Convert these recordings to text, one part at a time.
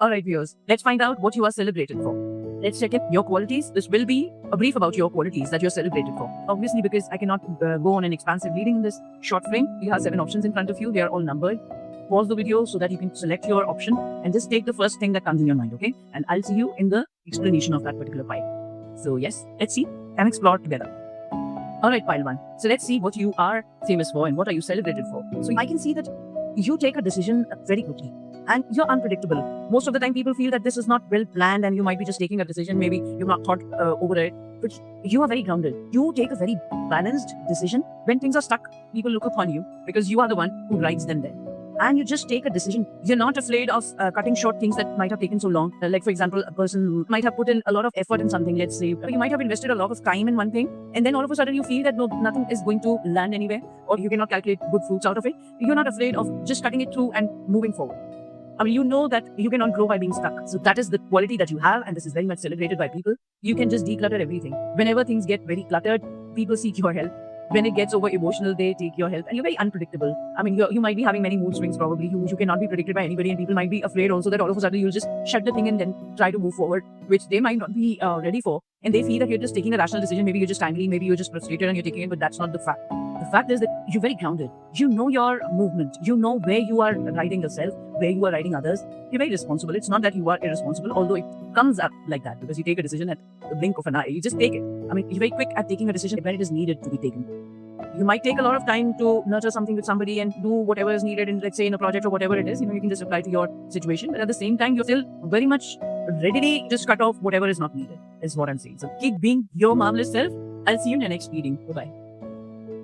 Alright viewers, let's find out what you are celebrated for. Let's check in your qualities. This will be a brief about your qualities that you're celebrated for. Obviously, because I cannot go on an expansive reading in this short frame, you have 7 options in front of you. They are all numbered. Pause the video so that you can select your option and just take the first thing that comes in your mind, okay? And I'll see you in the explanation of that particular pile. So yes, let's see and explore together. Alright, pile 1. So let's see what you are famous for and what are you celebrated for. So I can see that you take a decision very quickly and you're unpredictable. Most of the time people feel that this is not well planned and you might be just taking a decision, maybe you've not thought over it, but you are very grounded. You take a very balanced decision. When things are stuck, people look upon you because you are the one who rides them there. And you just take a decision. You're not afraid of cutting short things that might have taken so long. Like for example, a person might have put in a lot of effort in something, let's say. You might have invested a lot of time in one thing, and then all of a sudden you feel that no, nothing is going to land anywhere, or you cannot calculate good fruits out of it. You're not afraid of just cutting it through and moving forward. I mean, you know that you cannot grow by being stuck. So that is the quality that you have, and this is very much celebrated by people. You can just declutter everything. Whenever things get very cluttered, people seek your help. When it gets over emotional, they take your help, and you're very unpredictable. I mean, you might be having many mood swings probably. You cannot be predicted by anybody, and people might be afraid also that all of a sudden you'll just shut the thing and then try to move forward, which they might not be ready for. And they feel that you're just taking a rational decision. Maybe you're just angry, maybe you're just frustrated and you're taking it, but that's not the fact. The fact is that you're very grounded. You know your movement. You know where you are riding yourself, where you are riding others. You're very responsible. It's not that you are irresponsible, although it comes up like that because you take a decision at the blink of an eye. You just take it. I mean, you're very quick at taking a decision when it is needed to be taken. You might take a lot of time to nurture something with somebody and do whatever is needed in, let's say, in a project or whatever it is. You know, you can just apply to your situation. But at the same time, you're still very much readily just cut off whatever is not needed, is what I'm saying. So keep being your marvelous self. I'll see you in the next reading. Bye-bye.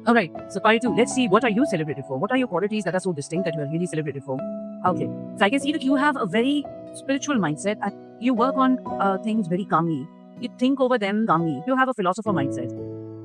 Alright, so pile 2. Let's see, what are you celebrated for? What are your qualities that are so distinct that you are really celebrated for? Okay, so I can see that you have a very spiritual mindset and you work on things very calmly. You think over them calmly. You have a philosopher mindset.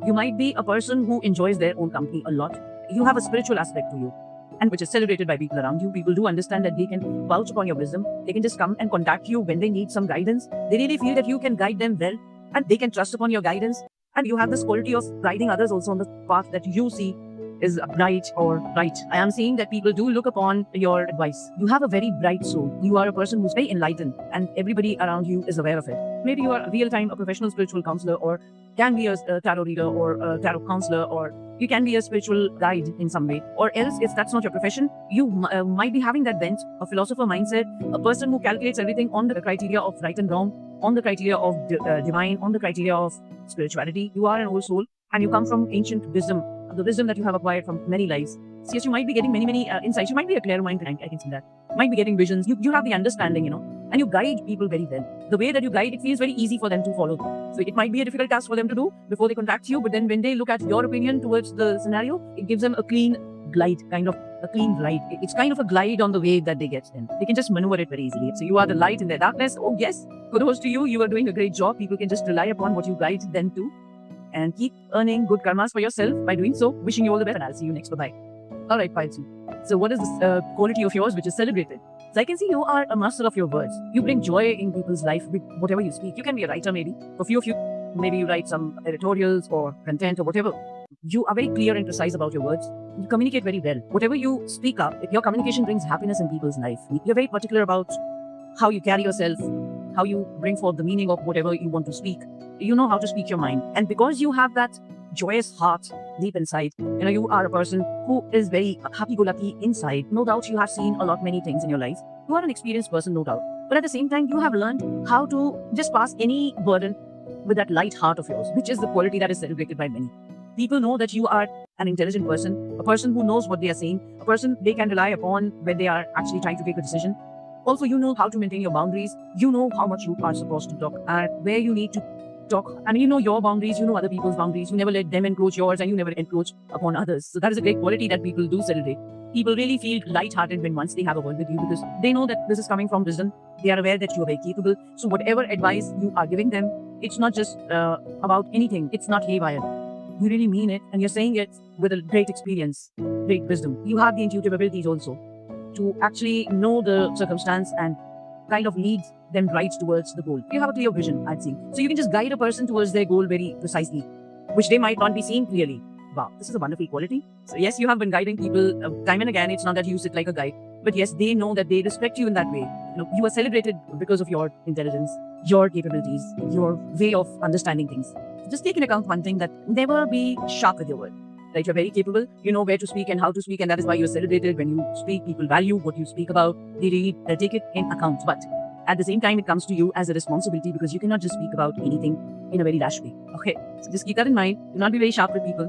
You might be a person who enjoys their own company a lot. You have a spiritual aspect to you, and which is celebrated by people around you. People do understand that they can vouch upon your wisdom. They can just come and contact you when they need some guidance. They really feel that you can guide them well, and they can trust upon your guidance. And you have this quality of guiding others also on the path that you see is right or right. I am seeing that people do look upon your advice. You have a very bright soul. You are a person who's very enlightened, and everybody around you is aware of it. Maybe you are real-time a professional spiritual counselor, or can be a tarot reader or a tarot counselor, or you can be a spiritual guide in some way. Or else, if that's not your profession, you might be having that bent, a philosopher mindset, a person who calculates everything on the criteria of right and wrong, on the criteria of divine, on the criteria of spirituality. You are an old soul, and you come from ancient wisdom, the wisdom that you have acquired from many lives. So yes, you might be getting many insights. You might be a clairvoyant, I can see that. You might be getting visions. You have the understanding, and you guide people very well. The way that you guide, it feels very easy for them to follow. So it might be a difficult task for them to do before they contact you, but then when they look at your opinion towards the scenario, it gives them a clean glide, kind of a clean glide. It's kind of a glide on the wave that they get in. They can just maneuver it very easily. So you are the light in their darkness. Oh yes, kudos to you. You are doing a great job. People can just rely upon what you guide them to, and keep earning good karmas for yourself by doing so. Wishing you all the best, and I'll see you next. Bye-bye. Alright, pile 2. So what is this quality of yours which is celebrated? So I can see you are a master of your words. You bring joy in people's life with whatever you speak. You can be a writer maybe. For few of you, maybe you write some editorials or content or whatever. You are very clear and precise about your words. You communicate very well. Whatever you speak up, your communication brings happiness in people's life. You're very particular about how you carry yourself, how you bring forth the meaning of whatever you want to speak. You know how to speak your mind. And because you have that joyous heart deep inside, you are a person who is very happy-go-lucky inside. No doubt you have seen many things in your life. You are an experienced person, no doubt. But at the same time, you have learned how to just pass any burden with that light heart of yours, which is the quality that is celebrated by many. People know that you are an intelligent person, a person who knows what they are saying, a person they can rely upon when they are actually trying to take a decision. Also, you know how to maintain your boundaries. You know how much you are supposed to talk and where you need to talk. And you know your boundaries, you know other people's boundaries. You never let them encroach yours, and you never encroach upon others. So that is a great quality that people do celebrate. People really feel light-hearted when once they have a word with you, because they know that this is coming from wisdom. They are aware that you are very capable. So whatever advice you are giving them, it's not just about anything. It's not haywire. You really mean it, and you're saying it with a great experience, great wisdom. You have the intuitive abilities also to actually know the circumstance and kind of lead them right towards the goal. You have a clear vision, I'd say. So you can just guide a person towards their goal very precisely, which they might not be seeing clearly. Wow, this is a wonderful quality. So yes, you have been guiding people time and again. It's not that you sit like a guide. But yes, they know that they respect you in that way. You are celebrated because of your intelligence, your capabilities, your way of understanding things. Just take into account one thing, that never be sharp with your word. Right? You're very capable. You know where to speak and how to speak, and that is why you're celebrated. When you speak, people value what you speak about. They really take it in account. But at the same time, it comes to you as a responsibility, because you cannot just speak about anything in a very rash way. Okay, so just keep that in mind. Do not be very sharp with people.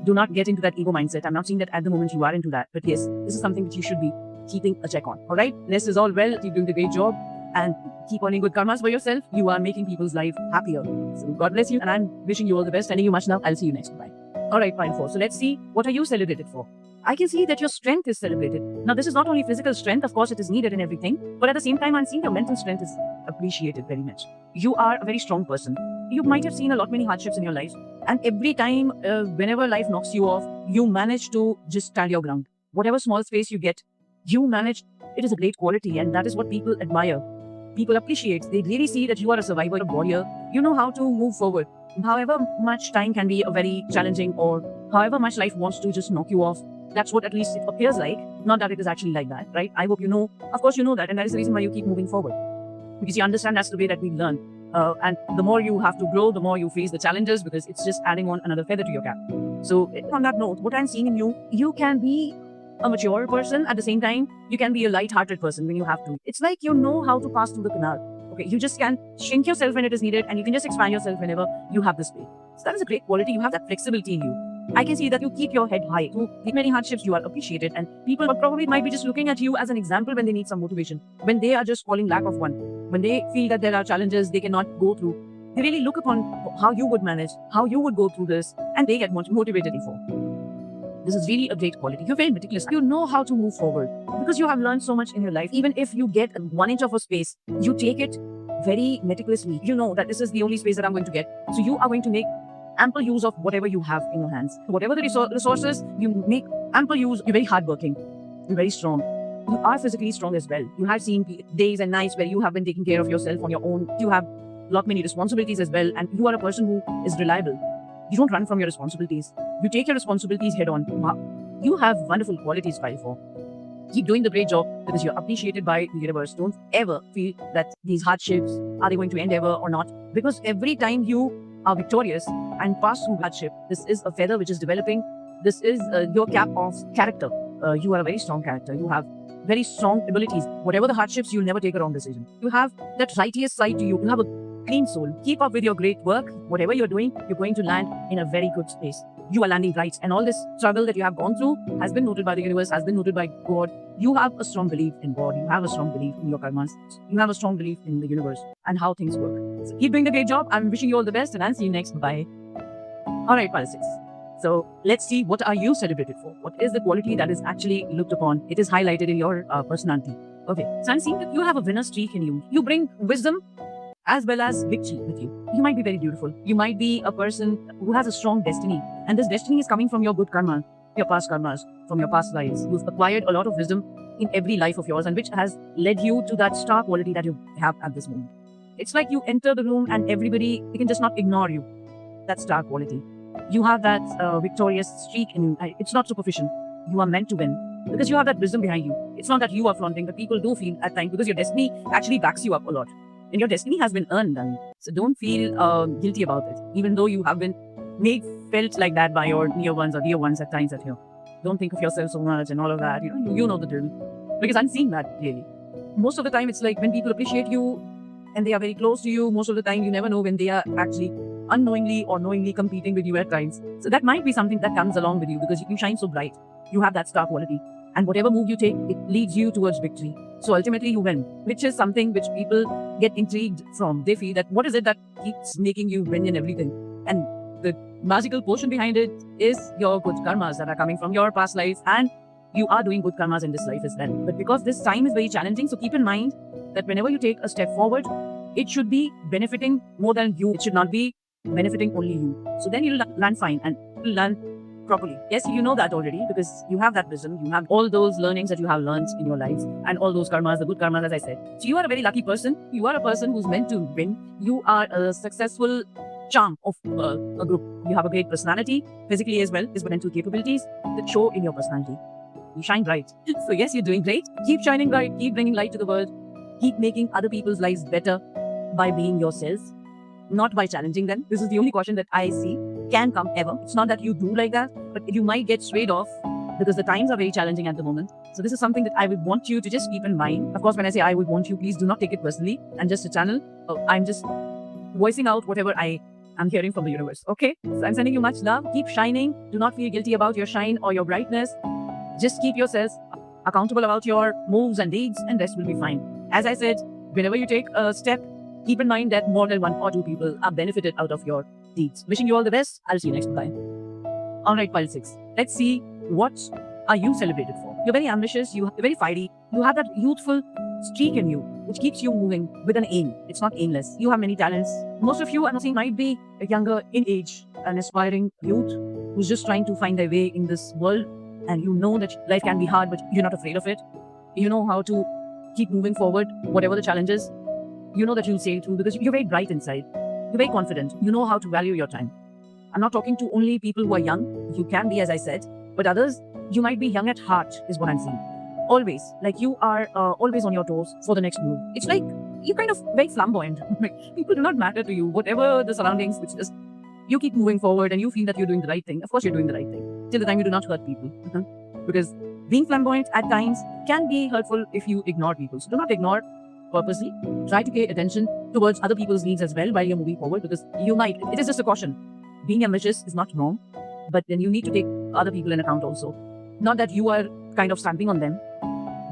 Do not get into that ego mindset. I'm not saying that at the moment you are into that, but yes, this is something which you should be keeping a check on. All right, rest is all well. Keep doing a great job and keep earning good karmas for yourself. You are making people's life happier. So God bless you, and I'm wishing you all the best. Sending you much love. I'll see you next. Bye. All right, fine. So let's see, what are you celebrated for? I can see that your strength is celebrated. Now, this is not only physical strength, of course, it is needed in everything, but at the same time, I'm seeing your mental strength is appreciated very much. You are a very strong person. You might have seen a lot many hardships in your life, and every time, whenever life knocks you off, you manage to just stand your ground. Whatever small space you get, you manage. It is a great quality, and that is what people admire. People appreciate. They really see that you are a survivor, a warrior. You know how to move forward. However much time can be a very challenging, or however much life wants to just knock you off. That's what at least it appears like. Not that it is actually like that, right? I hope you know. Of course, you know that, and that is the reason why you keep moving forward. Because you understand that's the way that we learn. And the more you have to grow, the more you face the challenges, because it's just adding on another feather to your cap. So on that note, what I'm seeing in you, you can be a mature person. At the same time, you can be a light-hearted person when you have to. It's like you know how to pass through the canal. Okay, you just can shrink yourself when it is needed, and you can just expand yourself whenever you have the space. So that is a great quality. You have that flexibility in you. I can see that you keep your head high. Through many hardships, you are appreciated, and people probably might be just looking at you as an example when they need some motivation, when they are just falling lack of one, when they feel that there are challenges they cannot go through. They really look upon how you would manage, how you would go through this, and they get motivated for. This is really a great quality. You're very meticulous. You know how to move forward because you have learned so much in your life. Even if you get 1 inch of a space, you take it very meticulously. You know that this is the only space that I'm going to get. So you are going to make ample use of whatever you have in your hands. Whatever the resources, you make ample use. You're very hardworking. You're very strong. You are physically strong as well. You have seen days and nights where you have been taking care of yourself on your own. You have lot many responsibilities as well, and you are a person who is reliable. You don't run from your responsibilities. You take your responsibilities head on. You have wonderful qualities, File 4. Keep doing the great job because you're appreciated by the universe. Don't ever feel that these hardships, are they going to end ever or not? Because every time you are victorious and pass through hardship, this is a feather which is developing. This is your cap of character. You are a very strong character. You have very strong abilities. Whatever the hardships, you'll never take a wrong decision. You have that righteous side to you. You have a clean soul. Keep up with your great work. Whatever you're doing, you're going to land in a very good space. You are landing right. And all this struggle that you have gone through has been noted by the universe, has been noted by God. You have a strong belief in God. You have a strong belief in your karmas. You have a strong belief in the universe and how things work. So keep doing the great job. I'm wishing you all the best, and I'll see you next. Bye. All right, Pile 6. So let's see, what are you celebrated for? What is the quality that is actually looked upon? It is highlighted in your personality. Okay, so I'm seeing that you have a winner streak in you. You bring wisdom as well as victory with you. You might be very beautiful. You might be a person who has a strong destiny. And this destiny is coming from your good karma, your past karmas, from your past lives. You've acquired a lot of wisdom in every life of yours, and which has led you to that star quality that you have at this moment. It's like you enter the room and everybody, they can just not ignore you. That star quality. You have that victorious streak in you. It's not superficial. You are meant to win because you have that wisdom behind you. It's not that you are flaunting, but people do feel at times because your destiny actually backs you up a lot. And your destiny has been earned. So don't feel guilty about it, even though you have been felt like that by your near ones or dear ones at times at here. Don't think of yourself so much and all of that. You know the drill. Because I'm seeing that really. Most of the time, it's like when people appreciate you and they are very close to you, most of the time you never know when they are actually unknowingly or knowingly competing with you at times. So that might be something that comes along with you because you shine so bright. You have that star quality. And whatever move you take, it leads you towards victory. So ultimately you win, which is something which people get intrigued from. They feel that what is it that keeps making you win in everything? And the magical portion behind it is your good karmas that are coming from your past lives, and you are doing good karmas in this life as well. But because this time is very challenging, so keep in mind that whenever you take a step forward, it should be benefiting more than you. It should not be benefiting only you. So then you'll land fine and you'll land properly. Yes, you know that already because you have that wisdom. You have all those learnings that you have learned in your lives and all those karmas, the good karmas, as I said. So you are a very lucky person. You are a person who's meant to win. You are a successful charm of a group. You have a great personality, physically as well as mental capabilities that show in your personality. You shine bright. So yes, you're doing great. Keep shining bright. Keep bringing light to the world. Keep making other people's lives better by being yourself, not by challenging them. This is the only caution that I see can come ever. It's not that you do like that, but you might get swayed off because the times are very challenging at the moment. So this is something that I would want you to just keep in mind. Of course, when I say I would want you, please do not take it personally. And just a channel. I'm just voicing out whatever I'm hearing from the universe. Okay? So I'm sending you much love. Keep shining. Do not feel guilty about your shine or your brightness. Just keep yourself accountable about your moves and deeds, and rest will be fine. As I said, whenever you take a step, keep in mind that more than one or two people are benefited out of your deeds. Wishing you all the best. I'll see you next time. Alright, pile 6. Let's see what are you celebrated for. You're very ambitious, you're very fiery, you have that youthful streak in you which keeps you moving with an aim. It's not aimless. You have many talents. Most of you, I'm saying, might be younger in age, an aspiring youth who's just trying to find their way in this world, and you know that life can be hard, but you're not afraid of it. You know how to keep moving forward, whatever the challenges. You know that you'll sail through because you're very bright inside. You're very confident. You know how to value your time. I'm not talking to only people who are young. You can be, as I said, but others, you might be young at heart, is what I'm saying. Always. Like you are always on your toes for the next move. It's like you're kind of very flamboyant. People do not matter to you. Whatever the surroundings, which just you keep moving forward and you feel that you're doing the right thing. Of course, you're doing the right thing. Till the time you do not hurt people. Because being flamboyant at times can be hurtful if you ignore people. So do not ignore purposely. Try to pay attention towards other people's needs as well while you're moving forward, because you might, it is just a caution. Being ambitious is not wrong, but then you need to take other people in account also. Not that you are kind of stamping on them,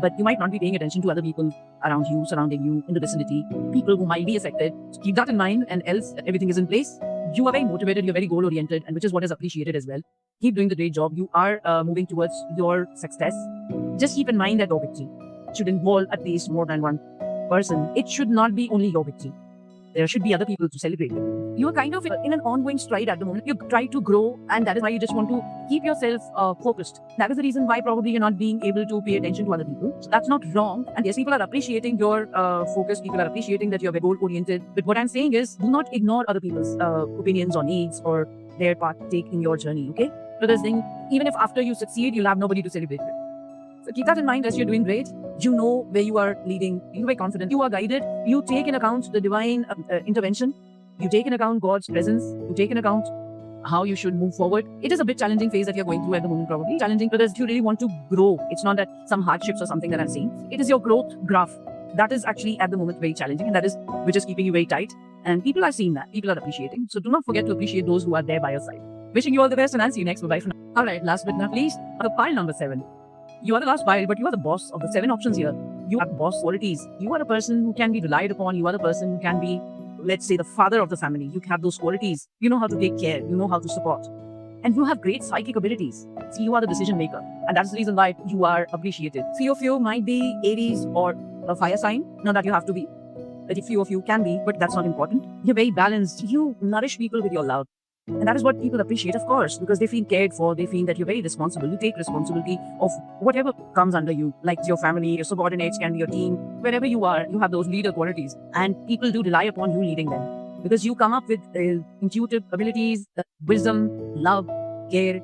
but you might not be paying attention to other people around you, surrounding you, in the vicinity, people who might be affected. So keep that in mind, and else everything is in place. You are very motivated, you're very goal-oriented, and which is what is appreciated as well. Keep doing the great job. You are moving towards your success. Just keep in mind that your victory should involve at least more than one person. It should not be only your victory. There should be other people to celebrate with you. You are kind of in an ongoing stride at the moment. You try to grow, and that is why you just want to keep yourself focused. That is the reason why probably you're not being able to pay attention to other people. So that's not wrong. And yes, people are appreciating your focus. People are appreciating that you're very goal-oriented. But what I'm saying is, do not ignore other people's opinions or needs or their partake in your journey, okay? Because then, even if after you succeed, you'll have nobody to celebrate with. So keep that in mind as you're doing great. You know where you are leading. You're very confident. You are guided. You take in account the divine intervention. You take in account God's presence. You take in account how you should move forward. It is a bit challenging phase that you're going through at the moment, probably. Challenging because you really want to grow. It's not that some hardships or something that I'm seeing. It is your growth graph. That is actually at the moment very challenging, and that is which is keeping you very tight. And people are seeing that. People are appreciating. So do not forget to appreciate those who are there by your side. Wishing you all the best, and I'll see you next. Bye for now. Alright, last but not least, the pile number 7. You are the last pile, but you are the boss of the 7 options here. You have boss qualities. You are a person who can be relied upon. You are the person who can be, let's say, the father of the family. You have those qualities. You know how to take care. You know how to support. And you have great psychic abilities. See, you are the decision maker. And that's the reason why you are appreciated. Few of you might be Aries or a fire sign. Not that you have to be. But a few of you can be, but that's not important. You're very balanced. You nourish people with your love. And that is what people appreciate, of course, because they feel cared for. They feel that you're very responsible. You take responsibility of whatever comes under you, like your family, your subordinates, can be your team. Wherever you are, you have those leader qualities. And people do rely upon you leading them. Because you come up with intuitive abilities, wisdom, love, care,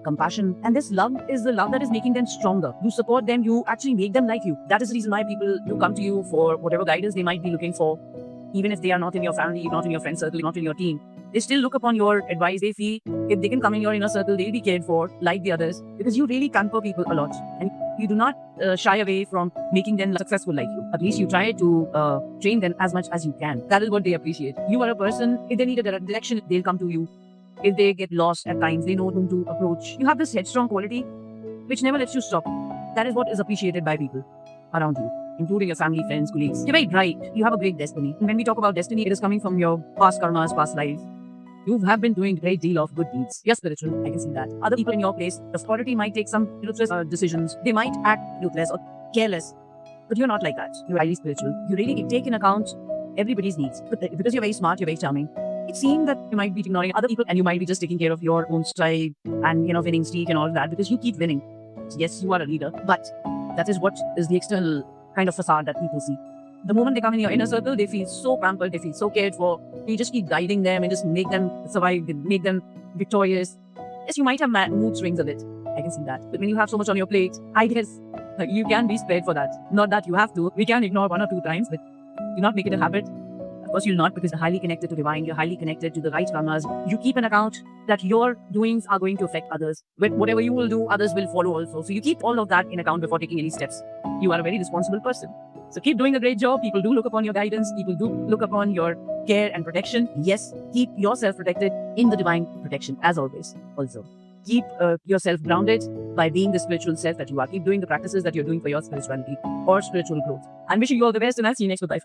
compassion. And this love is the love that is making them stronger. You support them, you actually make them like you. That is the reason why people do come to you for whatever guidance they might be looking for. Even if they are not in your family, not in your friend circle, not in your team. They still look upon your advice. They feel if they can come in your inner circle, they'll be cared for like the others, because you really pamper people a lot. And you do not shy away from making them successful like you. At least you try to train them as much as you can. That is what they appreciate. You are a person, if they need a direction, they'll come to you. If they get lost at times, they know whom to approach. You have this headstrong quality which never lets you stop. That is what is appreciated by people around you, including your family, friends, colleagues. You're very bright. You have a great destiny. And when we talk about destiny, it is coming from your past karmas, past lives. You have been doing a great deal of good deeds. You're spiritual, I can see that. Other people in your place, the authority might take some ruthless decisions. They might act ruthless or careless. But you're not like that. You're highly spiritual. You really take in account everybody's needs. But because you're very smart, you're very charming. It seems that you might be ignoring other people and you might be just taking care of your own stride and, winning streak and all that, because you keep winning. So yes, you are a leader, but that is what is the external kind of facade that people see. The moment they come in your inner circle, they feel so pampered, they feel so cared for. You just keep guiding them and just make them survive, make them victorious. Yes, you might have mood swings a bit. I can see that. But when you have so much on your plate, I guess you can be spared for that. Not that you have to. We can ignore 1 or 2 times, but do not make it a habit. Of course, you'll not, because you're highly connected to divine. You're highly connected to the right karmas. You keep an account that your doings are going to affect others. But whatever you will do, others will follow also. So you keep all of that in account before taking any steps. You are a very responsible person. So keep doing a great job. People do look upon your guidance. People do look upon your care and protection. Yes, keep yourself protected in the divine protection, as always. Also, keep yourself grounded by being the spiritual self that you are. Keep doing the practices that you're doing for your spirituality or spiritual growth. I'm wishing you all the best, and I'll see you next with life.